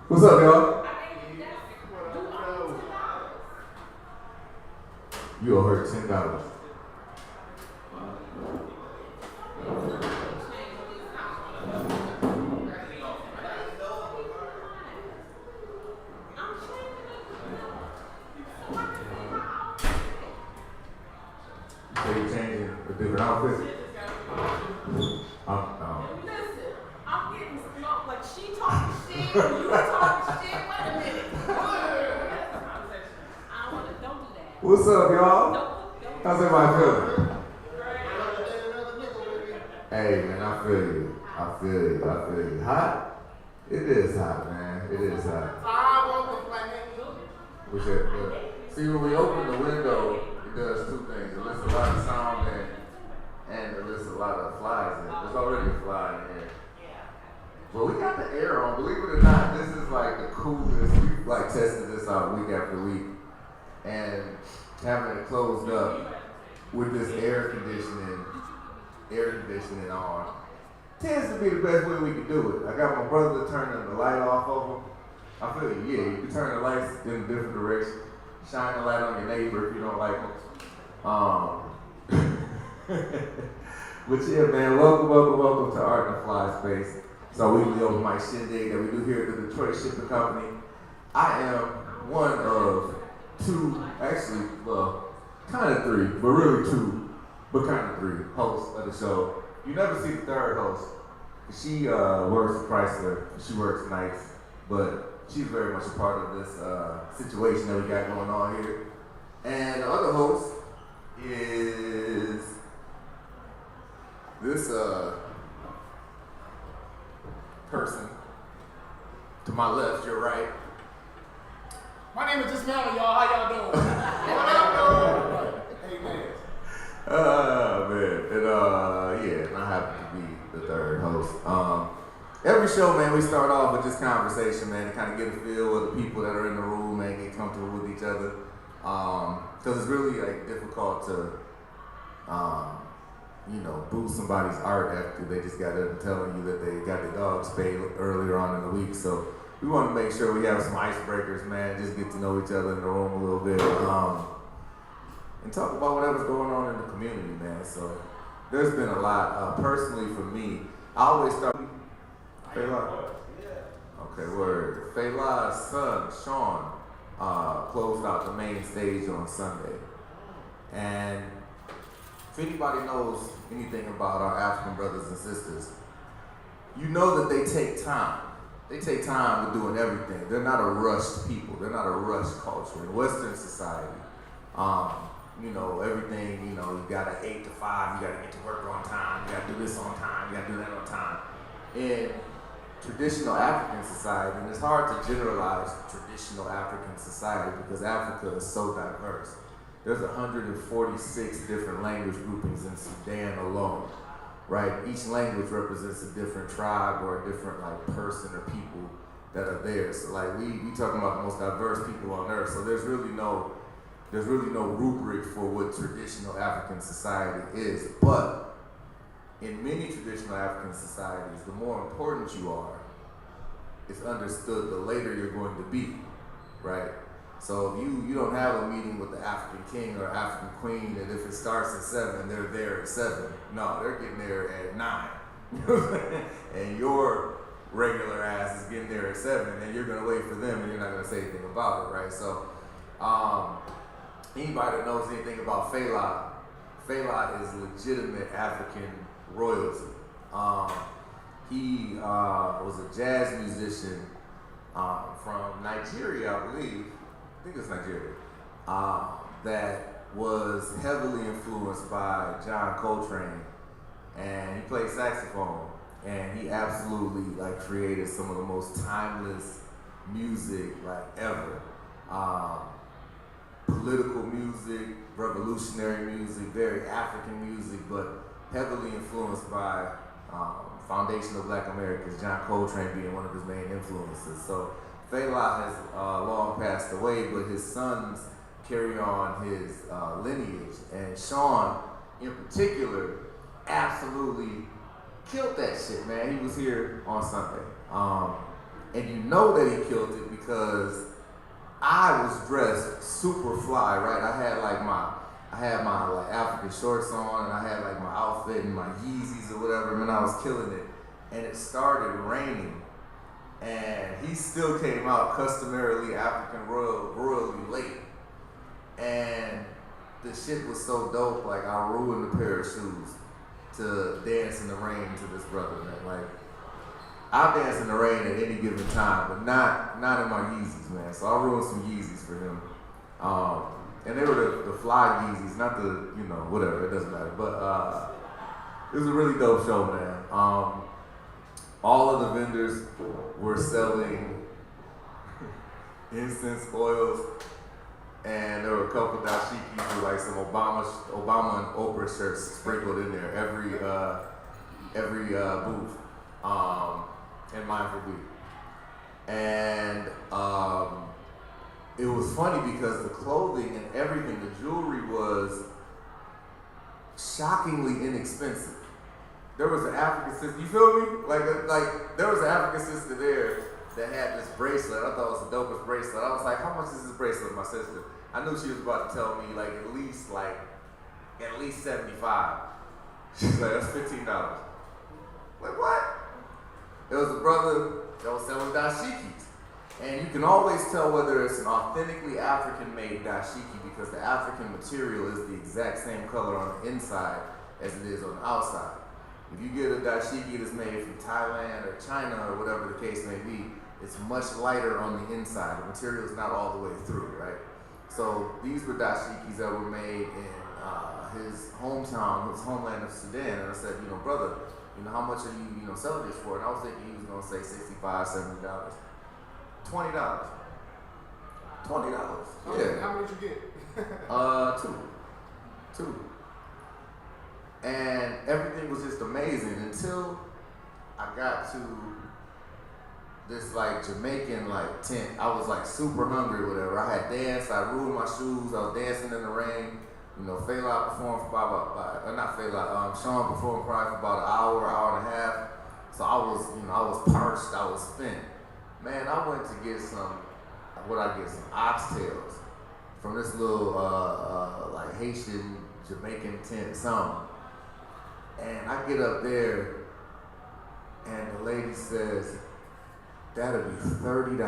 What's up, y'all? You owe her $10. So you changing a different outfit? Listen, I'm getting smoked. Like she talking shit, you talking shit. Wait a minute. I don't want to. Don't do that. What's up, y'all? Don't. How's everybody feeling? Hey, man, I feel you. I feel you. Hot? It is hot, man. It is hot. See, when we open the window, it does two things. It lets a lot of sound in, and it lets a lot of flies in. There's already a fly in here. But we got the air on. Believe it or not, this is like the coolest. We've like tested this out week after week. And having it closed up with this air conditioning on tends to be the best way we can do it. I got my brother turning the light off of them. I feel you, yeah, you can turn the lights in a different direction. Shine the light on your neighbor if you don't like them. But yeah, man, welcome to Art in the Fly Space. It's our weekly open mic shindig that we do here at the Detroit Shipping Company. I am one of two, actually, well, kind of three, but really two, but kind of three hosts of the show. You never see the third host. She works at Chrysler. She works nights, but she's very much a part of this situation that we got going on here. And the other host is this person. To my left, your right. My name is Dismantle, y'all. How y'all doing? Hey, man. Man. And I happen to be the third host. Every show, man, we start off with this conversation, man, to kind of get a feel of the people that are in the room, man, get comfortable with each other. Because it's really, like, difficult to, boost somebody's art after they just got done telling you that they got the dog spayed earlier on in the week. So we want to make sure we have some icebreakers, man, just get to know each other in the room a little bit, and talk about whatever's going on in the community, man. So there's been a lot. Personally, for me, I always start. Fela. Okay, word. Fela's son, Sean, closed out the main stage on Sunday. And if anybody knows anything about our African brothers and sisters, you know that they take time. They take time with doing everything. They're not a rushed people. They're not a rushed culture. In Western society, everything, you gotta 8 to 5, you gotta get to work on time, you gotta do this on time, you gotta do that on time. In traditional African society, and it's hard to generalize traditional African society because Africa is so diverse. There's 146 different language groupings in Sudan alone, right? Each language represents a different tribe or a different person or people that are there. So we talking about the most diverse people on earth. So there's really no rubric for what traditional African society is. But in many traditional African societies, the more important you are, it's understood the later you're going to be, right? So if you don't have a meeting with the African king or African queen, and if it starts at 7, they're there at 7. No, they're getting there at 9. And your regular ass is getting there at 7, and you're gonna wait for them, and you're not gonna say anything about it, right? So, anybody that knows anything about Fela is legitimate African royalty. He was a jazz musician from Nigeria, I believe. I think it's Nigeria. That was heavily influenced by John Coltrane, and he played saxophone, and he absolutely created some of the most timeless music ever. Political music, revolutionary music, very African music, but heavily influenced by Foundation of Black Americans, John Coltrane being one of his main influences. So Fela has long passed away, but his sons carry on his lineage. And Sean, in particular, absolutely killed that shit, man. He was here on Sunday. And you know that he killed it because I was dressed super fly, right? I had my like African shorts on, and I had like my outfit and my Yeezys or whatever, and I was killing it. And it started raining, and he still came out customarily African royally late. And the shit was so dope, like I ruined a pair of shoes to dance in the rain to this brother, man. Like, I'll dance in the rain at any given time, but not in my Yeezys, man. So I ruined some Yeezys for him. And they were the fly Yeezys, not the, whatever, it doesn't matter. But it was a really dope show, man. All of the vendors were selling incense oils, and there were a couple dashikis with like some Obama and Oprah shirts sprinkled in there every booth, and Mindful Week. And it was funny because the clothing and everything, the jewelry was shockingly inexpensive. There was an African sister, you feel me? Like there was an African sister there that had this bracelet. I thought it was the dopest bracelet. I was like, how much is this bracelet, my sister? I knew she was about to tell me like at least 75. She's like, that's $15. Like, what? There was a brother that was selling dashikis. And you can always tell whether it's an authentically African-made dashiki because the African material is the exact same color on the inside as it is on the outside. If you get a dashiki that's made from Thailand or China or whatever the case may be, it's much lighter on the inside. The material is not all the way through, right? So these were dashikis that were made in his hometown, his homeland of Sudan. And I said, brother, how much are you, selling this for? And I was thinking he was gonna say $65, $70. $20. $20. Yeah. How many did you get? Two. And everything was just amazing until I got to this like Jamaican like tent. I was like super hungry or whatever. I had danced, I ruined my shoes, I was dancing in the rain. Fela performed for Sean performed probably for about an hour and a half. So I was parched, I was spent. Man, I went to get some oxtails from this little like Haitian Jamaican tent, something. And I get up there, and the lady says, that'll be $30.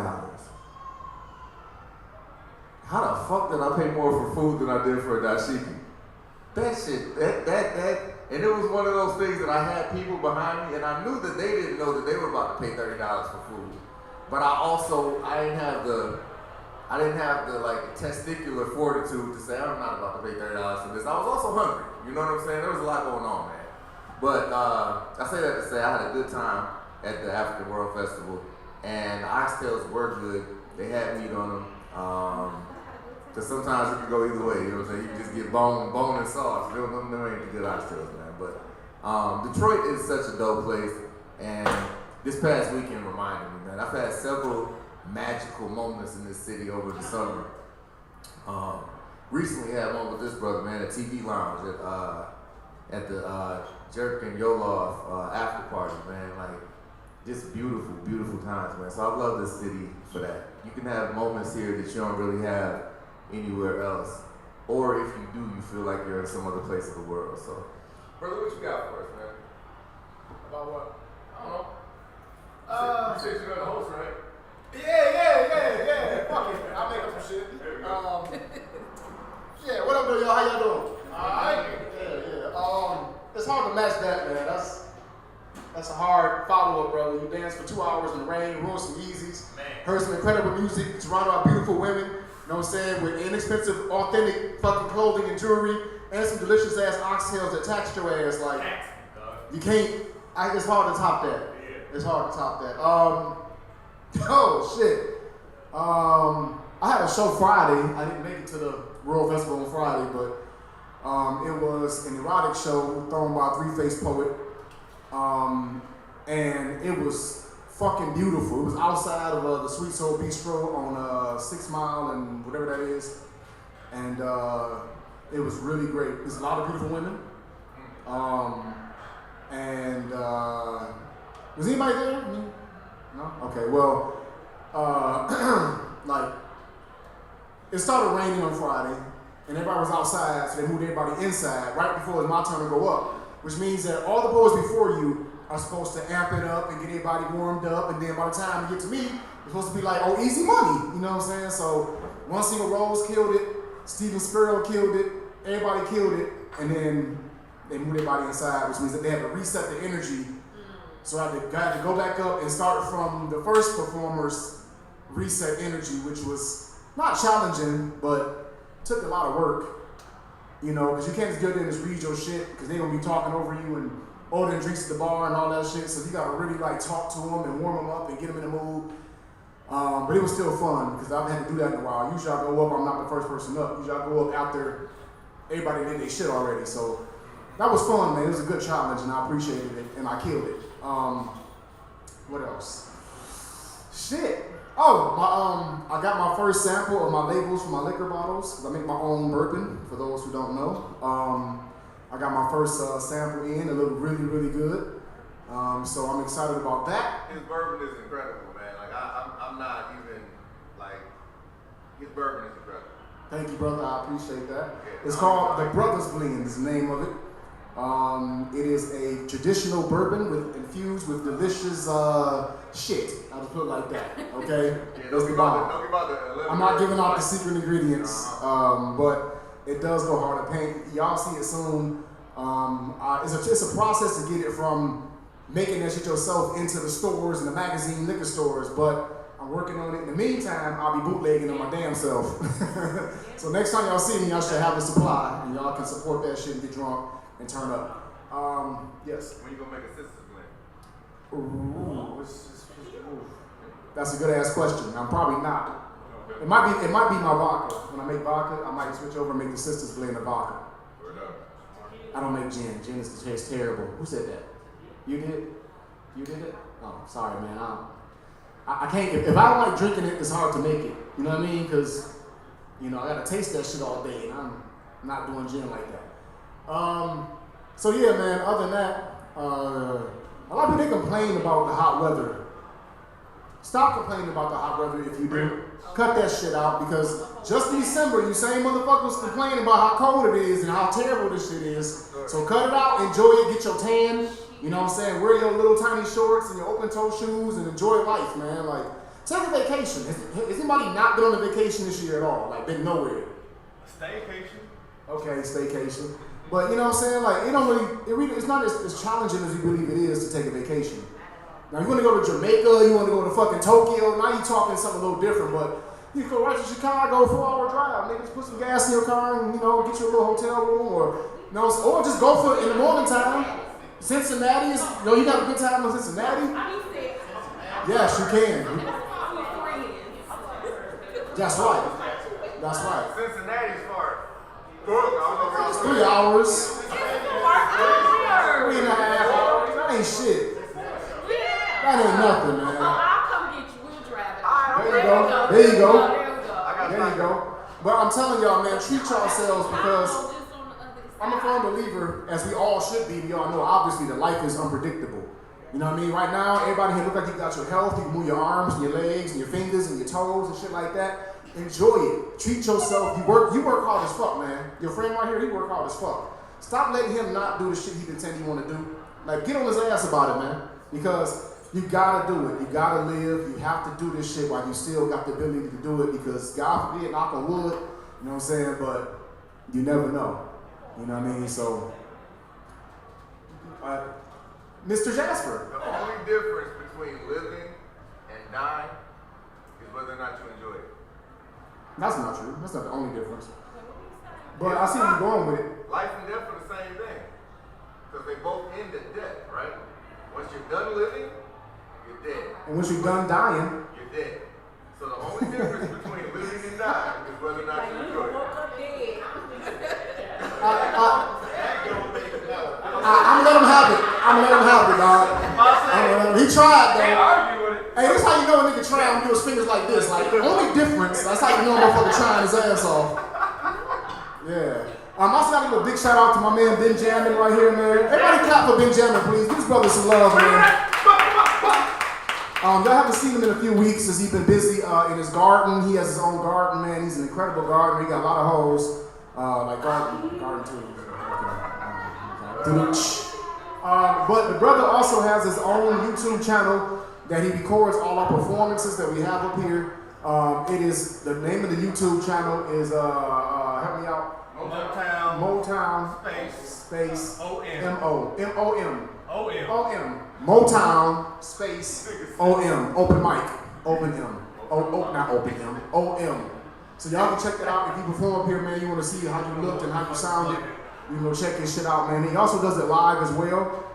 How the fuck did I pay more for food than I did for a dashiki? That shit, and it was one of those things that I had people behind me, and I knew that they didn't know that they were about to pay $30 for food. But I didn't have the like testicular fortitude to say I'm not about to pay $30 for this. I was also hungry. You know what I'm saying? There was a lot going on, man. But I say that to say I had a good time at the African World Festival, and the oxtails were good. They had meat on them. Because sometimes it can go either way, you know what I'm saying? You can just get bone and sauce. Them ain't the good oxtails, man. But Detroit is such a dope place, and this past weekend reminded me, man. I've had several magical moments in this city over the summer. Recently had one with this brother, man, at TV Lounge at the Jerk and Yoloff after party, man. Like, just beautiful, beautiful times, man. So I love this city for that. You can have moments here that you don't really have anywhere else. Or if you do, you feel like you're in some other place of the world. So, brother, what you got for us, man? About what? I don't know. You said you're the host, right? Yeah. Fuck it. I'll make up some shit. Yeah, what up, though, y'all? How y'all doing? Alright. Yeah. It's hard to match that, man. That's a hard follow-up, brother. You danced for 2 hours in the rain, ruined some Yeezys, heard some incredible music, surrounded by beautiful women, you know what I'm saying, with inexpensive, authentic fucking clothing and jewelry, and some delicious ass oxtails that taxed your ass. Like, you can't, it's hard to top that. It's hard to top that. Oh, shit. I had a show Friday. I didn't make it to the World Festival on Friday, but it was an erotic show thrown by Three-Faced Poet. And it was fucking beautiful. It was outside of the Sweet Soul Bistro on 6 Mile and whatever that is. And it was really great. There's a lot of beautiful women. Was anybody there? No? Okay, well, like, it started raining on Friday, and everybody was outside, so they moved everybody inside right before it was my turn to go up, which means that all the boys before you are supposed to amp it up and get everybody warmed up, and then by the time you get to me, it's supposed to be like, oh, easy money, you know what I'm saying? So, One Single Rose killed it, Steven Sparrow killed it, everybody killed it, and then they moved everybody inside, which means that they had to reset the energy. So I had to go back up and start from the first performer's reset energy, which was not challenging, but took a lot of work, you know, because you can't just get in and just read your shit, because they're going to be talking over you and ordering drinks at the bar and all that shit, so you got to really, like, talk to them and warm them up and get them in the mood. But it was still fun, because I've had to do that in a while. Usually I go up, I'm not the first person up. Usually I go up after everybody did their shit already, so that was fun, man. It was a good challenge, and I appreciated it, and I killed it. What else? Shit. Oh, I got my first sample of my labels for my liquor bottles, because I make my own bourbon, for those who don't know. I got my first sample in. It looked really, really good. So I'm excited about that. His bourbon is incredible, man. Like, I'm not even, like, his bourbon is incredible. Thank you, brother. I appreciate that. Yeah, It's called the Brothers Blend is the name of it. It is a traditional bourbon infused with delicious shit. I'll just put it like that, okay? Yeah, That's the bottom. I'm not giving out the secret ingredients, but it does go hard to paint. Y'all see it soon. It's a process to get it from making that shit yourself into the stores and the magazine liquor stores, but I'm working on it. In the meantime, I'll be bootlegging on my damn self. So next time y'all see me, y'all should have a supply, and y'all can support that shit and get drunk and turn up. Yes. When you gonna make a sister's blend? Ooh. That's a good ass question. I'm probably not. It might be my vodka. When I make vodka, I might switch over and make the sisters blend the vodka. I don't make gin. Gin tastes terrible. Who said that? You did? You did it? Oh, sorry, man. I can't. If I don't like drinking it, it's hard to make it. You know what I mean? Because, you know, I gotta taste that shit all day, and I'm not doing gin like that. So yeah, man. Other than that, a lot of people complain about the hot weather. Stop complaining about the hot weather if you do. Cut that shit out, because just in December, you same motherfuckers complaining about how cold it is and how terrible this shit is. So cut it out, enjoy it, get your tan. You know what I'm saying? Wear your little tiny shorts and your open toe shoes and enjoy life, man. Like, take a vacation. Has anybody not been on a vacation this year at all? Like, been nowhere? Staycation. Okay, staycation. But you know what I'm saying? Like, it's not as challenging as you believe it is to take a vacation. Now, you want to go to Jamaica, you want to go to fucking Tokyo, now you're talking something a little different, but you go right to Chicago, 4-hour drive, niggas, put some gas in your car and, you know, get you a little hotel room, or just go for it in the morning time. Cincinnati is, you got a good time in Cincinnati? Yes, you can. That's right. That's right. Cincinnati's far. It's 3 hours. 3.5 hours. That ain't shit. That ain't nothing, man. I'll come get you. We'll drive it. There you go. There you go. There you go. But I'm telling y'all, man, treat yourselves, because I'm a firm believer, as we all should be. Y'all know, obviously, that life is unpredictable. You know what I mean? Right now, everybody here look like you got your health. You can move your arms and your legs and your fingers and your toes and shit like that. Enjoy it. Treat yourself. You work hard as fuck, man. Your friend right here, he work hard as fuck. Stop letting him not do the shit he pretend he want to do. Like, get on his ass about it, man. Because you gotta do it. You gotta live. You have to do this shit while you still got the ability to do it, because God forbid, knock on wood, you know what I'm saying? But you never know. You know what I mean? So, Mr. Jasper. The only difference between living and dying is whether or not you enjoy it. That's not true. That's not the only difference. But I see where you're going with it. Life and death are the same thing. Because they both end at death, right? Once you're done living, you're dead. And once you're done dying, you're dead. So the only difference between living and dying is whether or not you enjoy it. I'm gonna let him have it. Dog. He tried, though. Hey, this how you know a nigga trying to do his fingers like this. Like, only difference, that's how you know a motherfucker trying his ass off. Yeah. I also gotta give a big shout out to my man Benjamin right here, man. Everybody clap for Benjamin, please. Give this brother some love, man. Y'all haven't seen him in a few weeks because he's been busy in his garden. He has his own garden, man. He's an incredible gardener. He got a lot of hoes, like garden too. But the brother also has his own YouTube channel that he records all our performances that we have up here. It is, the name of the YouTube channel is, help me out. Motown space M-O-M. Motown space O-M. Open mic. Open M. Not open M. O-M. So y'all can check that out. If you perform up here, man, you want to see how you looked and how you sounded, you know, check his shit out, man. He also does it live as well.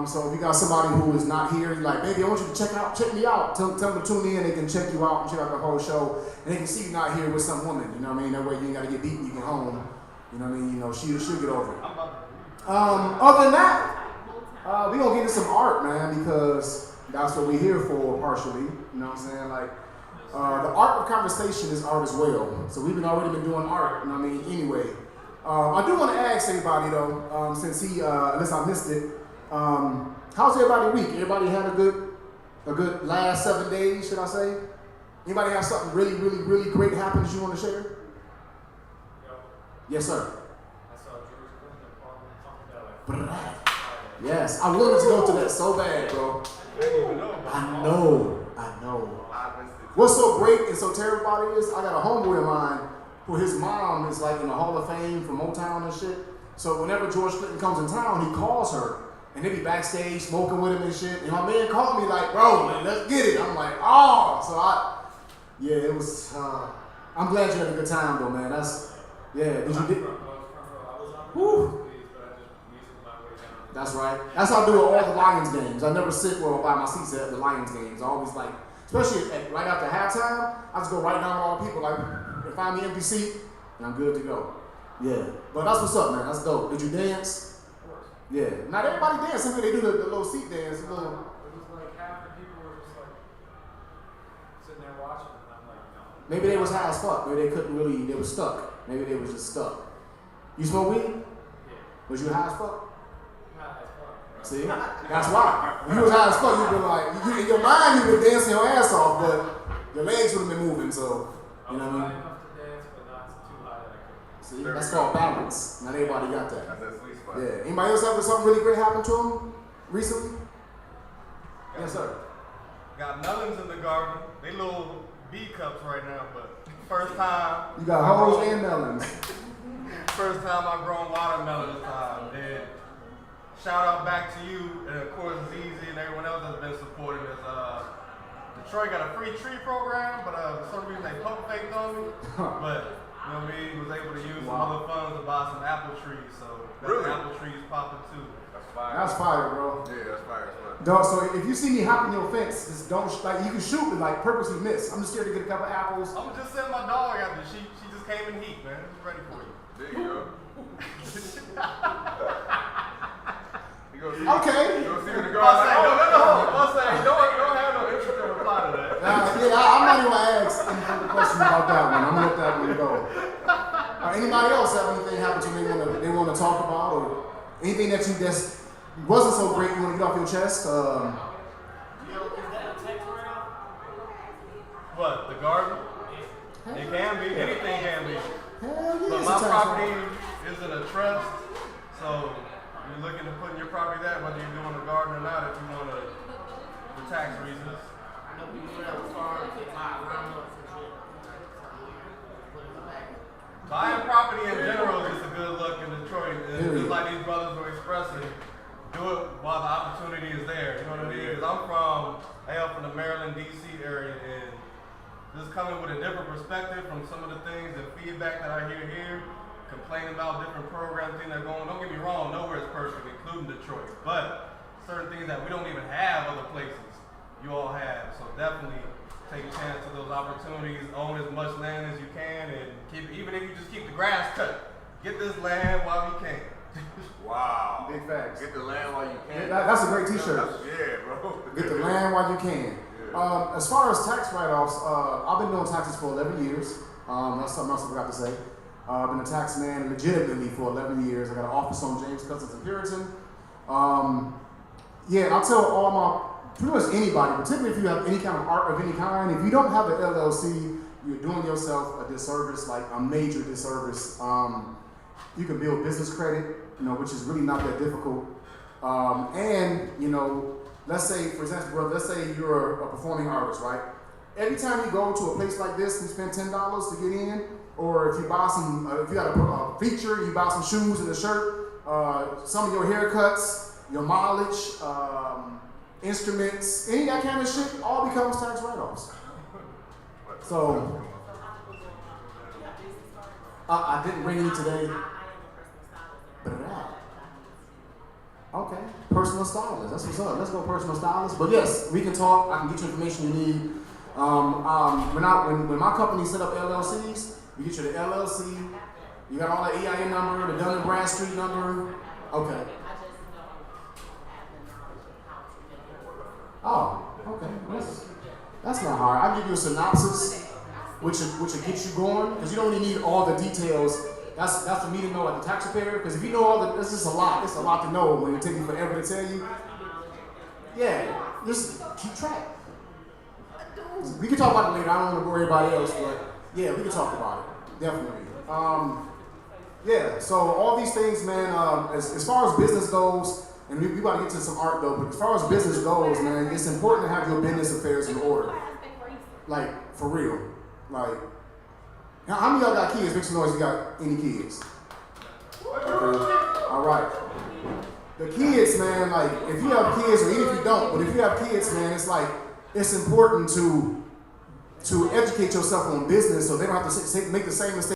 So if you got somebody who is not here, you're like, baby, I want you to check me out. Tell them to tune in. They can check you out and check out the whole show. And they can see you not here with some woman. You know what I mean? That way you ain't got to get beaten. You get home. You know what I mean? You know, she'll get over it. Other than that, we gonna get into some art, man, because that's what we're here for, partially. You know what I'm saying? Like, the art of conversation is art as well. So we've already been doing art. You know what I mean? Anyway, I do want to ask everybody though, since unless I missed it, how's everybody week? Everybody had a good last 7 days, should I say? Anybody have something really, really, really great happen that you want to share? Yes, sir. I saw George Clinton talking about Yes, I wanted to go to that so bad, bro. I know. What's so great and so terrible about it is I got a homeboy of mine who his mom is like in the Hall of Fame for Motown and shit. So whenever George Clinton comes in town, he calls her and they be backstage smoking with him and shit. And my man called me like, bro, man, let's get it. I'm like, oh. So it was, I'm glad you had a good time though, man. Did you get? Woo. That's right. That's how I do it all the Lions games. I never sit where I buy my seats at the Lions games. I always like, especially right after halftime, I just go right down to all the people, like, find me an empty seat, and I'm good to go. Yeah. But that's what's up, man. That's dope. Did you dance? Of course. Yeah. Not everybody dance. Some they do the little seat dance. It was like half the people were just like sitting there watching, and I'm like, no. Maybe they was high as fuck. Maybe they couldn't really, they was stuck. Maybe they was just stuck. You smoke weed? Yeah. Was you high as fuck? High as fuck, bro. See? That's why. When you was high as fuck, you'd been like, in your mind you'd been dancing your ass off, but your legs would have been moving, so, you know what I mean? High enough to dance, but not too high that I could. See? That's called balance. Not everybody got that. That's that sweet spot. Yeah. Anybody else have something really great happen to them recently? Yes, sir. Got melons in the garden. They little B cups right now, but first time. You got hoes and melons. First time I've grown watermelon this time. And shout out back to you, and of course Zeezy and everyone else that's been supporting us. Detroit got a free tree program, but for some reason they pump faked on me. But you know what I mean? Was able to use some other funds to buy some apple trees, so got Really? the apple trees popping too. That's fire. That's fire, bro. Yeah, that's fire. That's fire. Dog, so if you see me hopping your fence, just don't, like, you can shoot and like purposely miss. I'm just scared to get a couple apples. I'm gonna just send my dog out there. She just came in heat, man. She's ready for you. There you go. Okay. You gonna see her in the I'll say, garden? I'll say, don't have no interest in reply to that. I'm not even gonna ask any further questions about that one. I'm gonna let that one go. Anybody else have anything happen to you they want to talk about, or anything that you just wasn't so great you want to get off your chest? What, the garden? It can be. Anything can be. Hell yeah, But it's a my tax property write-off. is in a trust, so you're looking to put in your property there, whether you're doing a garden or not, if you want to, for tax reasons. Buying property in general is just a good look in Detroit. And just like these brothers were expressing, do it while the opportunity is there. You know what I mean? Because I hail from the Maryland, D.C. area, and just coming with a different perspective from some of the things and feedback that I hear here, complaining about different programs, things that are going. Don't get me wrong, nowhere is perfect, including Detroit. But certain things that we don't even have other places, you all have. So definitely take a chance to those opportunities, own as much land as you can, and even if you just keep the grass cut, get this land while you can. Wow. Big facts. Get the land while you can. That's a great T-shirt. Yeah, bro. Get the land while you can. Yeah. As far as tax write-offs, I've been doing taxes for 11 years. That's something else I forgot to say. I've been a tax man legitimately for 11 years. I got an office on James Cousins and Puritan. And I tell all my pretty much anybody, particularly if you have any kind of art of any kind, if you don't have an LLC, you're doing yourself a disservice, like a major disservice. You can build business credit, which is really not that difficult. And, let's say, for example, brother, let's say you're a performing artist, right? Every time you go to a place like this and spend $10 to get in, or if you buy if you got a feature, you buy some shoes and a shirt, some of your haircuts, your mileage, instruments, any of that kind of shit, all becomes tax write-offs. So, I didn't bring any today. But okay, personal stylist. That's what's up. Let's go personal stylist. But yes, we can talk. I can get you information you need. When my company set up LLCs, we get you the LLC. You got all the EIN number, the Dun & Bradstreet number. Okay. Oh, okay. That's not hard. I'll give you a synopsis, which will get you going, because you don't really need all the details. That's for me to know, like the tax preparer, because if you know all that's just a lot. It's a lot to know when it takes you forever to tell you. Yeah, just keep track. We can talk about it later. I don't want to worry about anybody else, but yeah, we can talk about it. Definitely. Yeah, so all these things, man, as far as business goes, and we about to get to some art though, but as far as business goes, man, it's important to have your business affairs in order. Like, for real. Like, how many of y'all got kids? Make some noise if you got any kids. Okay. All right. The kids, man, like, if you have kids, or even if you don't, but if you have kids, man, it's like, it's important to educate yourself on business so they don't have to make the same mistake